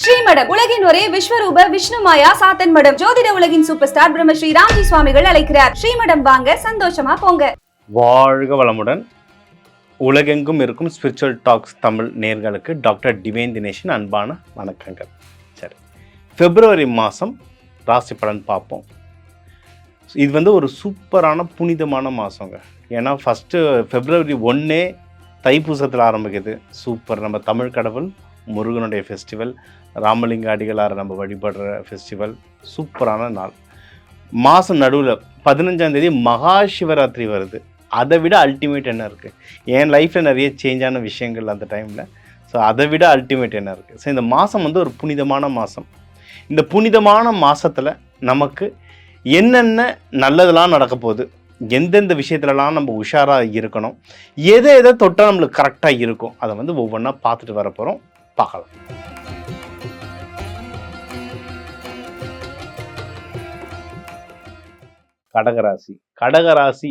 ஸ்ரீமடம் உலகின் ஒரே விஸ்வரூப விஷ்ணு மாயா சாத்தன் மடம். ஜோதிட உலகின் சூப்பர் ஸ்டார் பிரம்மஸ்ரீ ராம்ஜி சுவாமிகள் அழைக்கிறார். ஸ்ரீமடம் வாங்க, சந்தோஷமா போங்க. வாழ்க வளமுடன். உலகெங்கும் இருக்கும் ஸ்பிரிச்சுவல் டாக்ஸ் தமிழ் நேர்களுக்கு டாக்டர் டிவைன் தினேஷன் அன்பான வணக்கங்கள். சரி, பிப்ரவரி மாதம் ராசி பலன் பார்ப்போம். இது ஒரு சூப்பரான புனிதமான மாதங்க. ஏன்னா ஃபஸ்ட்டு பிப்ரவரி 1 தைப்பூசத்தில் ஆரம்பிக்குது. சூப்பர். நம்ம தமிழ் கடவுள் முருகனுடைய ஃபெஸ்டிவல், ராமலிங்க அடிகளார் நம்ம வழிபடுற ஃபெஸ்டிவல், சூப்பரான நாள். மாதம் நடுவில் 15ஆம் தேதி மகா சிவராத்திரி வருது. அதை விட அல்டிமேட் என்ன இருக்குது? என் லைஃப்பில் நிறைய சேஞ்சான விஷயங்கள் அந்த டைமில். ஸோ அதை விட அல்டிமேட் என்ன இருக்குது? ஸோ இந்த மாதம் ஒரு புனிதமான மாதம். இந்த புனிதமான மாதத்தில் நமக்கு என்னென்ன நல்லதெல்லாம் நடக்க போகுது, எந்தெந்த விஷயத்துலலாம் நம்ம உஷாராக இருக்கணும், எதை தொட்டால் நம்மளுக்கு கரெக்டாக இருக்கும், அதை ஒவ்வொன்றா பார்த்துட்டு வர போகிறோம். பார்க்கலாம். கடகராசி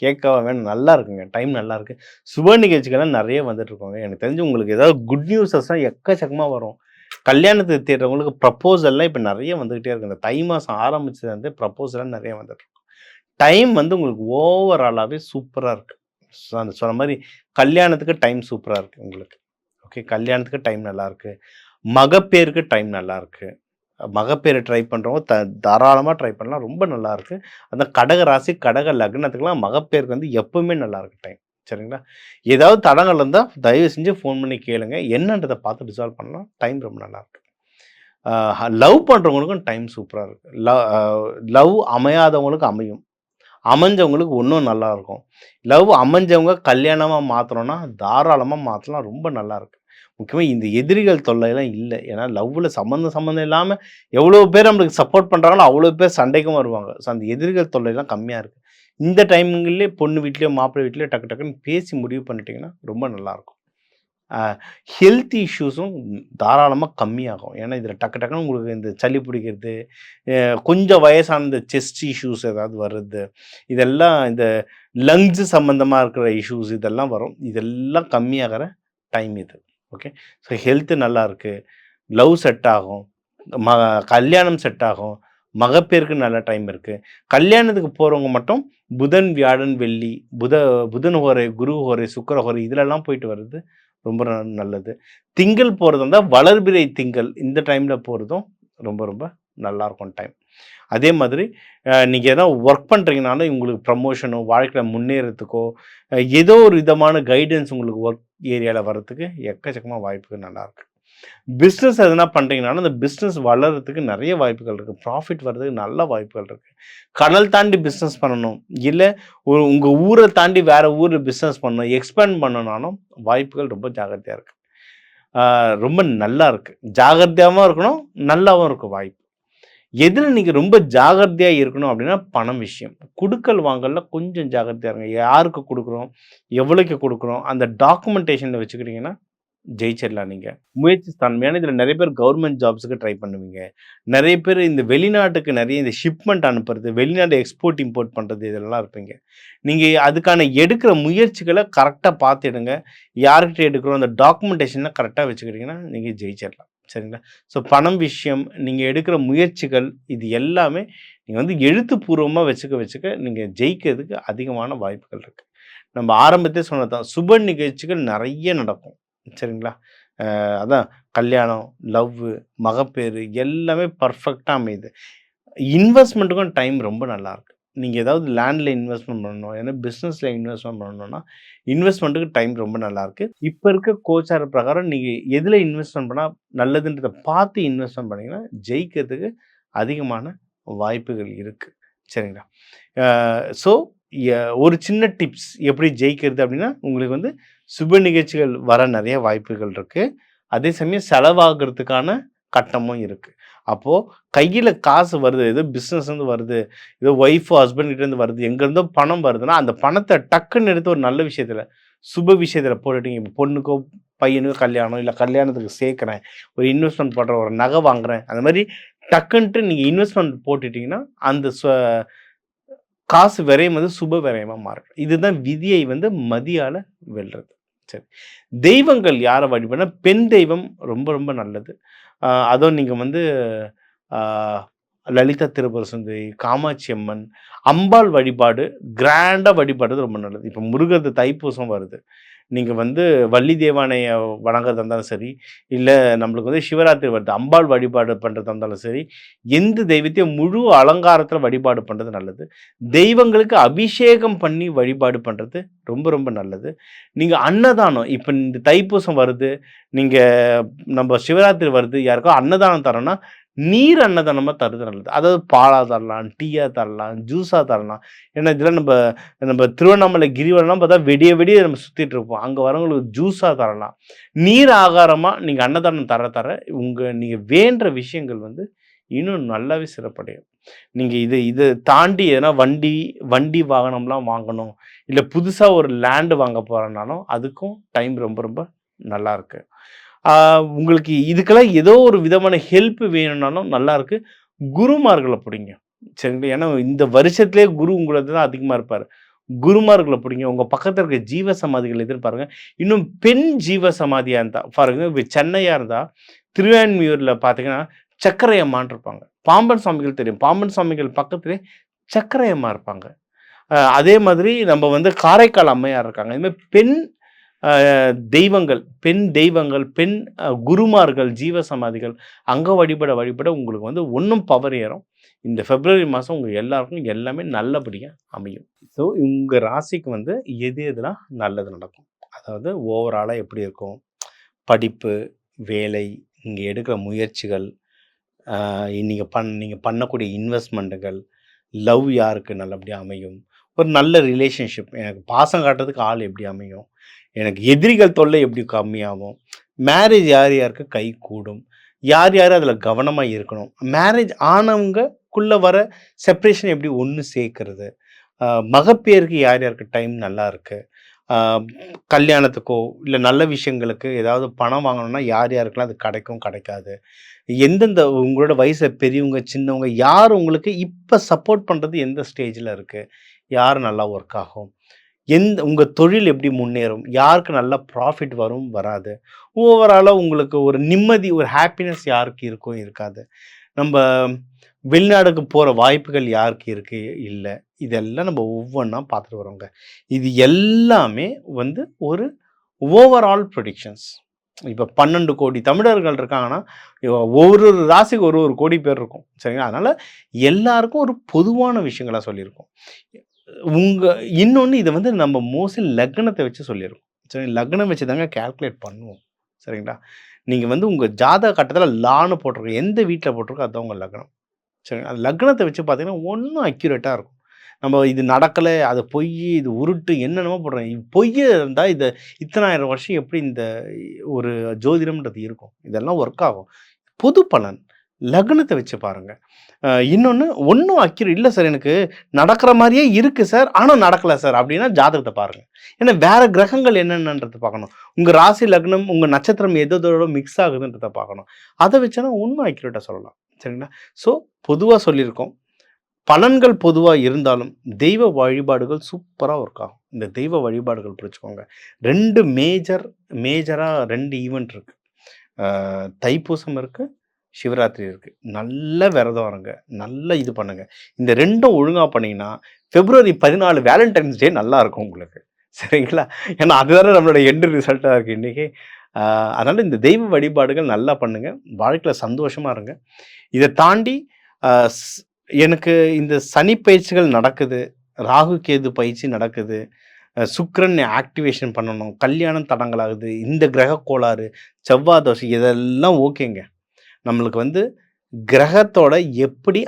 கேட்க வேணும். நல்லா இருக்குங்க, டைம் நல்லா இருக்குது. சுப நிகழ்ச்சிகள்லாம் நிறைய வந்துட்டுருக்கோங்க. எனக்கு தெரிஞ்சு உங்களுக்கு ஏதாவது குட் நியூஸஸ்லாம் எக்கச்சக்கமாக வரும். கல்யாணத்துக்கு தேடுறவங்களுக்கு ப்ரப்போசல்லாம் இப்போ நிறைய வந்துக்கிட்டே இருக்குது. இந்த தை மாதம் ஆரம்பிச்சது ப்ரப்போசல்லாம் நிறைய வந்துட்டு. டைம் உங்களுக்கு ஓவராலாகவே சூப்பராக இருக்குது. அந்த சொன்ன மாதிரி கல்யாணத்துக்கு டைம் சூப்பராக இருக்குது உங்களுக்கு. ஓகே, கல்யாணத்துக்கு டைம் நல்லாயிருக்கு. மகப்பேருக்கு டைம் நல்லாயிருக்கு. மகப்பேரை ட்ரை பண்ணுறவங்க தாராளமாக ட்ரை பண்ணலாம், ரொம்ப நல்லாயிருக்கு. அந்த கடகராசி கடக லக்னத்துக்குலாம் மகப்பேருக்கு எப்பவுமே நல்லாயிருக்கு டைம். சரிங்களா? ஏதாவது தடங்கள் இருந்தால் தயவு செஞ்சு ஃபோன் பண்ணி கேளுங்க, என்னன்றதை பார்த்து ரிசால்வ் பண்ணலாம். டைம் ரொம்ப நல்லாயிருக்கு. லவ் பண்ணுறவங்களுக்கும் டைம் சூப்பராக இருக்குது. லவ் அமையாதவங்களுக்கு அமையும், அமைஞ்சவங்களுக்கு இன்னும் நல்லாயிருக்கும். லவ் அமைஞ்சவங்க கல்யாணமாக மாற்றணும்னா தாராளமாக மாற்றலாம், ரொம்ப நல்லாயிருக்கு. முக்கியமாக இந்த எதிரிகள் தொல்லையெல்லாம் இல்லை. ஏன்னா லவ்வில் சம்மந்தம் இல்லாமல் எவ்வளோ பேர் நம்மளுக்கு சப்போர்ட் பண்ணுறாங்களோ அவ்வளோ பேர் சண்டைக்கும் வருவாங்க. ஸோ அந்த எதிரிகள் தொல்லையெல்லாம் கம்மியாக இருக்குது. இந்த டைமிங்லேயே பொண்ணு வீட்லேயோ மாப்பிள்ளை வீட்லேயோ டக்குன்னு பேசி முடிவு பண்ணிட்டீங்கன்னா ரொம்ப நல்லாயிருக்கும். ஹெல்த் இஷ்யூஸும் தாராளமாக கம்மியாகும். ஏன்னா இதில் டக்குன்னு உங்களுக்கு இந்த சளி பிடிக்கிறது, கொஞ்சம் வயசான இந்த செஸ்ட் இஷ்யூஸ் ஏதாவது வருது, இதெல்லாம் இந்த லங்ஸு சம்மந்தமாக இருக்கிற இஷ்யூஸ் இதெல்லாம் வரும். இதெல்லாம் கம்மியாகிற டைம் இது. ஓகே, ஸோ ஹெல்த்து நல்லாயிருக்கு, லவ் செட் ஆகும், கல்யாணம் செட் ஆகும், மகப்பேருக்கு நல்ல டைம் இருக்குது. கல்யாணத்துக்கு போகிறவங்க மட்டும் புதன் வியாழன் வெள்ளி, புதன் ஹோரை, குரு ஹோரை, சுக்கிர ஹோரை இதிலெல்லாம் போயிட்டு வர்றது ரொம்ப நல்லது. திங்கள் போகிறது இருந்தால் வளர்பிறை திங்கள் இந்த டைமில் போகிறதும் ரொம்ப ரொம்ப நல்லாயிருக்கும் டைம். அதே மாதிரி நீங்கள் எதாவது ஒர்க் பண்ணுறீங்கனாலும் உங்களுக்கு ப்ரமோஷனோ வாழ்க்கையில் முன்னேறத்துக்கோ ஏதோ ஒரு விதமான கைடன்ஸ் உங்களுக்கு ஒர்க் ஏரியாவில் வர்றதுக்கு எக்கச்சக்கமாக வாய்ப்புகள் நல்லாயிருக்கு. பிஸ்னஸ் எதுனா பண்ணுறீங்கனாலும் அந்த பிஸ்னஸ் வளர்கிறதுக்கு நிறைய வாய்ப்புகள் இருக்குது. ப்ராஃபிட் வர்றதுக்கு நல்ல வாய்ப்புகள் இருக்குது. கடல் தாண்டி பிஸ்னஸ் பண்ணணும், இல்லை உங்கள் ஊரை தாண்டி வேறு ஊரில் பிஸ்னஸ் பண்ணணும், எக்ஸ்பேண்ட் பண்ணணும்னாலும் வாய்ப்புகள் ரொம்ப ஜாகிரதையாக இருக்குது. ரொம்ப நல்லா இருக்குது. ஜாகிரதையாகவும் இருக்கணும், நல்லாவும் இருக்கும் வாய்ப்பு. எதில் நீங்கள் ரொம்ப ஜாகிரதையாக இருக்கணும் அப்படின்னா பணம் விஷயம். கொடுக்கல் வாங்கலில் கொஞ்சம் ஜாகிரதையாக இருங்க. யாருக்கு கொடுக்குறோம், எவ்வளோக்கு கொடுக்குறோம், அந்த டாக்குமெண்டேஷனில் வச்சுக்கிட்டிங்கன்னா ஜெயிச்சிடலாம். நீங்கள் முயற்சி தன்மையான இதில் நிறைய பேர் கவர்மெண்ட் ஜாப்ஸுக்கு ட்ரை பண்ணுவீங்க. நிறைய பேர் இந்த வெளிநாட்டுக்கு நிறைய இந்த ஷிப்மெண்ட் அனுப்புறது, வெளிநாடு எக்ஸ்போர்ட் இம்போர்ட் பண்ணுறது இதெல்லாம் இருப்பீங்க. நீங்கள் அதுக்கான எடுக்கிற முயற்சிகளை கரெக்டாக பார்த்துடுங்க. யார்கிட்ட எடுக்கிறோம் அந்த டாக்குமெண்டேஷனை கரெக்டாக வச்சுக்கிட்டிங்கன்னா நீங்கள் ஜெயிச்சிடலாம். சரிங்களா? ஸோ பணம் விஷயம், நீங்கள் எடுக்கிற முயற்சிகள், இது எல்லாமே நீங்கள் எழுத்துப்பூர்வமாக வச்சுக்க நீங்கள் ஜெயிக்கிறதுக்கு அதிகமான வாய்ப்புகள் இருக்குது. நம்ம ஆரம்பத்தே சொன்னதான், சுப நிகழ்ச்சிகள் நிறைய நடக்கும். சரிங்களா? அதான் கல்யாணம், லவ்வு, மகப்பேறு எல்லாமே பர்ஃபெக்டாக அமையுது. இன்வெஸ்ட்மெண்ட்டுக்கும் டைம் ரொம்ப நல்லாயிருக்கு. நீங்கள் ஏதாவது லேண்டில் இன்வெஸ்ட்மெண்ட் பண்ணணும், ஏன்னா பிஸ்னஸில் இன்வெஸ்ட்மெண்ட் பண்ணணும்னா இன்வெஸ்ட்மெண்ட்டுக்கு டைம் ரொம்ப நல்லாயிருக்கு. இப்போ இருக்க கோச்சார பிரகாரம் நீங்கள் எதில் இன்வெஸ்ட்மெண்ட் பண்ணால் நல்லதுன்றதை பார்த்து இன்வெஸ்ட்மெண்ட் பண்ணிங்கன்னா ஜெயிக்கிறதுக்கு அதிகமான வாய்ப்புகள் இருக்குது. சரிங்களா? ஸோ ஒரு சின்ன டிப்ஸ் எப்படி ஜெயிக்கிறது அப்படின்னா, உங்களுக்கு சுப நிகழ்ச்சிகள் வர நிறைய வாய்ப்புகள் இருக்குது. அதே சமயம் செலவாகிறதுக்கான கட்டமும் இருக்குது. அப்போது கையில் காசு வருது, ஏதோ பிஸ்னஸ்லேருந்து வருது, ஏதோ ஒய்ஃபோ ஹஸ்பண்ட்கிட்டேருந்து வருது, எங்கேருந்தோ பணம் வருதுன்னா அந்த பணத்தை டக்குன்னு எடுத்து ஒரு நல்ல விஷயத்தில், சுப விஷயத்தில் போட்டுட்டீங்க. இப்போ பொண்ணுக்கோ பையனுக்கோ கல்யாணம், இல்லை கல்யாணத்துக்கு சேர்க்குறேன், ஒரு இன்வெஸ்ட்மெண்ட் பண்ணுறேன், ஒரு நகை வாங்குகிறேன், அந்த மாதிரி டக்குன்ட்டு நீங்கள் இன்வெஸ்ட்மெண்ட் போட்டுட்டிங்கன்னா அந்த காசு விரயம் சுப விரயமாக மாறும். இதுதான் விதியை மதியால் வெல்றது. சரி. தெய்வங்கள் யாரை வழிபட பெண் தெய்வம் ரொம்ப ரொம்ப நல்லது. அதுவும் நீங்க வந்து ஆ லலிதா திரிபுர சுந்தரி, காமாட்சி அம்மன், அம்பாள் வழிபாடு கிராண்டா வழிபடுறது ரொம்ப நல்லது. இப்போ முருகர் தைப்பூசம் வருது. நீங்க வந்து வள்ளி தேவானைய வணங்குறதா இருந்தாலும் சரி, இல்ல நம்மளுக்கு வந்து சிவராத்திரி வருது. அம்பாள் வழிபாடு பண்றதா இருந்தாலும் சரி, எந்த தெய்வத்தையும் முழு அலங்காரத்துல வழிபாடு பண்றது நல்லது. தெய்வங்களுக்கு அபிஷேகம் பண்ணி வழிபாடு பண்றது ரொம்ப ரொம்ப நல்லது. நீங்க அன்னதானம் இப்ப இந்த தைப்பூசம் வருது, நீங்க நம்ம சிவராத்திரி வருது, யாருக்கோ அன்னதானம் தரோம்னா, நீர் அன்னதானமா தர்றது நல்லது. அதாவது பாலா தரலாம், டீயா தரலாம், ஜூஸா தரலாம். ஏன்னா இதெல்லாம் நம்ப நம்ம திருவண்ணாமலை கிரிவலம்லாம் பார்த்தா விடிய விடிய நம்ம சுத்திட்டு இருப்போம். அங்க வரவங்களுக்கு ஜூஸா தரலாம். நீர் ஆகாரமா நீங்க அன்னதானம் தர தர நீங்க வேண்ட விஷயங்கள் வந்து இன்னும் நல்லாவே சிறப்படையும். நீங்க இத தாண்டி எதனா வண்டி வாகனம்லாம் வாங்கணும். இல்ல புதுசா ஒரு லேண்ட் வாங்க போறனாலும் அதுக்கும் டைம் ரொம்ப ரொம்ப நல்லாருக்கு. உங்களுக்கு இதுக்கெல்லாம் ஏதோ ஒரு விதமான ஹெல்ப் வேணும்னாலும் நல்லாருக்கு. குருமார்கள புடிங்க. சரிங்களா? ஏன்னா இந்த வருஷத்திலேயே குரு உங்களுக்கு தான் அதிகமா இருப்பாரு. குருமார்கள புடிங்க. உங்க பக்கத்துல இருக்க ஜீவ சமாதிகள் எதிர்பாருங்க. இன்னும் பெண் ஜீவ சமாதியா இருந்தா, ஃபார் எக்ஸாம்பிள் சென்னையா இருந்தா, திருவான்மியூர்ல பார்த்தீங்கன்னா, சக்கரை அம்மான்னு இருப்பாங்க. பாம்பன் சுவாமிகள் தெரியும். பாம்பன் சுவாமிகள் பக்கத்திலேயே சக்கரை அம்மா இருப்பாங்க. அதே மாதிரி நம்ம வந்து காரைக்கால் அம்மையார் இருக்காங்க. இது மாரி பெண் அ தெய்வங்கள், பெண் குருமார்கள், ஜீவ சமாதிகள் அங்க வழிபட உங்களுக்கு வந்து இன்னும் பவர் ஏறும். இந்த பிப்ரவரி மாசம் உங்க எல்லாருக்கும் எல்லாமே நல்லபடியா அமையும். ஸோ உங்க ராசிக்கு வந்து எதெல்லாம் நல்லது நடக்கும்? அதாவது ஓவராலா எப்படி இருக்கும்? படிப்பு, வேலை, நீங்க எடுக்கிற முயற்சிகள், அ நீங்க பண்ணக்கூடிய இன்வெஸ்ட்மென்ட்டுகள், லவ் யாருக்கு நல்லபடியா அமையும்? ஒரு நல்ல ரிலேஷன்ஷிப் எனக்கு பாசம் காட்டுறதுக்கு ஆள் எப்படி அமையும்? எனக்கு எதிரிகள் தொல்லை எப்படி கம்மியாகும்? மேரேஜ் யார் யாருக்கு கைகூடும்? யார் யார் அதில கவனமா இருக்கணும்? மேரேஜ் ஆனவங்கக்குள்ள வர செப்பரேஷன் எப்படி ஒண்ணு சேர்க்கிறது? அ மகப்பேறுக்கு யார் யாருக்கு டைம் நல்லா இருக்கு? அ கல்யாணத்துக்கோ, இல்ல நல்ல விஷயங்களுக்கு ஏதாவது பணம் வாங்கணும்னா யார் யாருக்கெல்லாம் அது கிடைக்கும், கிடைக்காது? எந்தெந்த உங்களோட வயசுல பெரியவங்க, சின்னவங்க யார் உங்களுக்கு இப்ப சப்போர்ட் பண்றது எந்த ஸ்டேஜ்ல இருக்கு? யார் நல்லா ஒர்க் ஆகும்? உங்க தொழில் எப்படி முன்னேறும்? யாருக்கு நல்லா ப்ராஃபிட் வரும், வராது? ஓவராலா உங்களுக்கு ஒரு நிம்மதி, ஒரு ஹேப்பினஸ் யாருக்கு இருக்கும், இருக்காது? நம்ப வெளிநாடுக்கு போற வாய்ப்புகள் யாருக்கு இருக்கு, இல்ல? இதெல்லாம் நம்ம ஒவ்வொன்னா பார்த்துட்டு வரோங்க. இது எல்லாமே வந்து ஒரு ஓவரால் ப்ரெடிக்ஷன்ஸ். இப்ப 12,00,00,000 தமிழர்கள் இருக்காங்கன்னா, ஒரு ஒரு ராசிக்கு ஒரு ஒரு கோடி பேர் இருக்கும். சரிங்களா? அதனால எல்லாருக்கும் ஒரு பொதுவான விஷயங்களா சொல்லியிருக்கோம். உங்க இன்னொன்னு இத வந்து நம்ம மோஸ்ட்லி லக்னத்த வச்சு சொல்லியிருக்கோம். சரி, லக்னம் வச்சு தாங்க கால்குலேட் பண்ணுவோம். சரிங்களா? நீங்க வந்து உங்க ஜாதக கட்டத்துல லான்னு போட்டிருக்கும். எந்த வீட்ல போட்டிருக்கோ அதுதான் உங்க லக்னம். சரிங்களா? அந்த லக்னத்த வச்சு பார்த்தீங்கன்னா, ஒண்ணும் அக்யூரேட்டா இருக்கும். நம்ம இது நடக்கல, அது பொய்யி, இது உருட்டு என்னென்னமோ போடுறோம். பொய்யா இருந்தா இத்தனாயிரம் வருஷம் எப்படி இந்த ஒரு ஜோதிடம்ன்றது இருக்கும்? இதெல்லாம் ஒர்க் ஆகும். பொது பலன். லக்னத்த வச்சு பாருங்க. இன்னொன்னு ஒண்ணும் இல்ல சார் எனக்கு நடக்கிற மாரியே இருக்கு சார். ஆனா நடக்கல சார் அப்டின்னா ஜாதகத்த பாருங்க. ஏன்னா வேற கிரகங்கள் என்னென்னன்றத பார்க்கணும். உங்க ராசி லக்னம், உங்க நட்சத்திரம் எதோட மிக்ஸ் ஆகுதுன்றத பார்க்கணும். அத வச்சனா இன்னும் அக்யூரேட்டா சொல்லலாம். சரிங்களா? ஸோ பொதுவா சொல்லியிருக்கோம். பலன்கள் பொதுவா இருந்தாலும், தெய்வ வழிபாடுகள் சூப்பரா ஒர்க் ஆகும். இந்த தெய்வ வழிபாடுகள் புடிச்சுக்கோங்க. 2 மேஜரா 2 ஈவென்ட் இருக்கு. தைப்பூசம் இருக்கு, சிவராத்திரி இருக்கு. நல்ல விரதம் இருங்க. நல்ல இது பண்ணுங்க. இந்த 2ம் ஒழுங்கா பண்ணீங்கன்னா, பிப்ரவரி 14 வேலண்டைன்ஸ் டே நல்லா இருக்கும் உங்களுக்கு. சரிங்களா? ஏன்னா அதுதானே நம்மளோட எண்ட் ரிசல்ட்டா இருக்கு இன்னைக்கு. அதனால இந்த தெய்வ வழிபாடுகள் நல்லா பண்ணுங்க. வாழ்க்கையில சந்தோஷமா இருங்க. இத தாண்டி அ ஸ் எனக்கு இந்த சனி பயிற்சிகள் நடக்குது. ராகு, கேது பயிற்சி நடக்குது. சுக்கிரன் ஆக்டிவேஷன் பண்ணணும். கல்யாணம் தடங்கலாகுது. இந்த கிரக கோளாறு, செவ்வாய் தோஷம் இதெல்லாம் ஓகேங்க. நம்மளுக்கு வந்து கிரகத்தோட எப்படி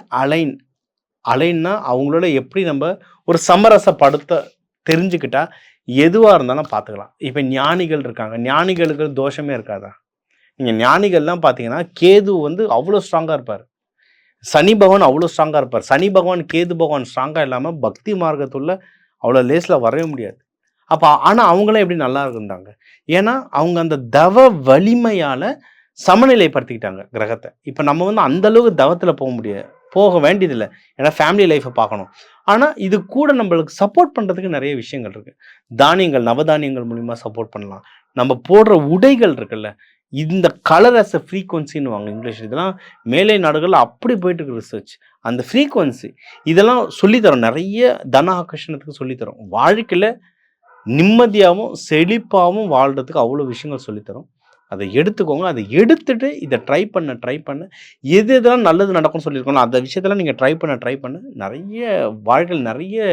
அலைன்னா அவங்களோட எப்படி நம்ம ஒரு சமரசப்படுத்த தெரிஞ்சுக்கிட்டா எதுவா இருந்தாலும் பார்த்துக்கலாம். இப்ப ஞானிகள் இருக்காங்க. ஞானிகளுக்கு தோஷமே இருக்காதா? நீங்க ஞானிகள்லாம் பார்த்தீங்கன்னா, கேது வந்து அவ்வளோ ஸ்ட்ராங்கா இருப்பாரு. சனி பகவான் அவ்வளோ ஸ்ட்ராங்கா இருப்பார். சனி பகவான், கேது பகவான் ஸ்ட்ராங்கா இல்லாம பக்தி மார்க்கத்துள்ள அவ்வளோ லேஸ்ல வரவே முடியாது. ஆனா அவங்கலாம் எப்படி நல்லா இருந்தாங்க? ஏன்னா, அவங்க அந்த தவ வலிமையால சமநிலைப்படுத்திக்கிட்டாங்க கிரகத்த. இப்ப நம்ம வந்து அந்த அளவுக்கு தவத்துல போக வேண்டியதில்லை. ஏன்னா ஃபேமிலி லைஃப்பை பார்க்கணும். ஆனால் இது கூட நம்மளுக்கு சப்போர்ட் பண்ணுறதுக்கு நிறைய விஷயங்கள் இருக்குது. தானியங்கள், நவதானியங்கள் மூலிமா சப்போர்ட் பண்ணலாம். நம்ம போடுற உடைகள் இருக்குல்ல, இந்த கலர் அஸ் அ ஃப்ரீக்வன்சின்னு வாங்க இங்கிலீஷ். இதெல்லாம் மேலை நாடுகளில் அப்படி போயிட்டு இருக்கு ரிசர்ச். அந்த ஃப்ரீக்வன்சி இதெல்லாம் சொல்லித்தரோம். நிறைய தன ஆகர்ஷணத்துக்கு சொல்லித்தரோம். வாழ்க்கையில் நிம்மதியாகவும் செழிப்பாகவும் வாழ்கிறதுக்கு அவ்வளோ விஷயங்கள் சொல்லித்தரோம். அதை எடுத்துக்கோங்க. அதை எடுத்துட்டு இதை ட்ரை பண்ண எது எதெல்லாம் நல்லது நடக்கும்னு சொல்லியிருக்கோம் அந்த விஷயத்தெல்லாம் நீங்கள் ட்ரை பண்ண நிறைய வாழ்க்கையில் நிறைய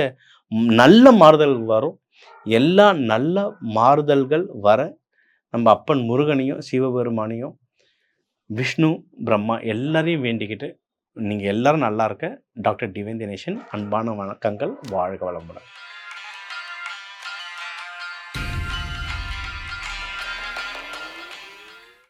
நல்ல மாறுதல்கள் வரும். எல்லா நல்ல மாறுதல்கள் வர நம்ம அப்பன் முருகனையும் சிவபெருமானையும் விஷ்ணு பிரம்மா எல்லாரையும் வேண்டிக்கிட்டு நீங்கள் எல்லாரும் நல்லா இருக்க டாக்டர் டிவைன் தினேஷன் அன்பான வணக்கங்கள். வாழ்க வளமுடன்.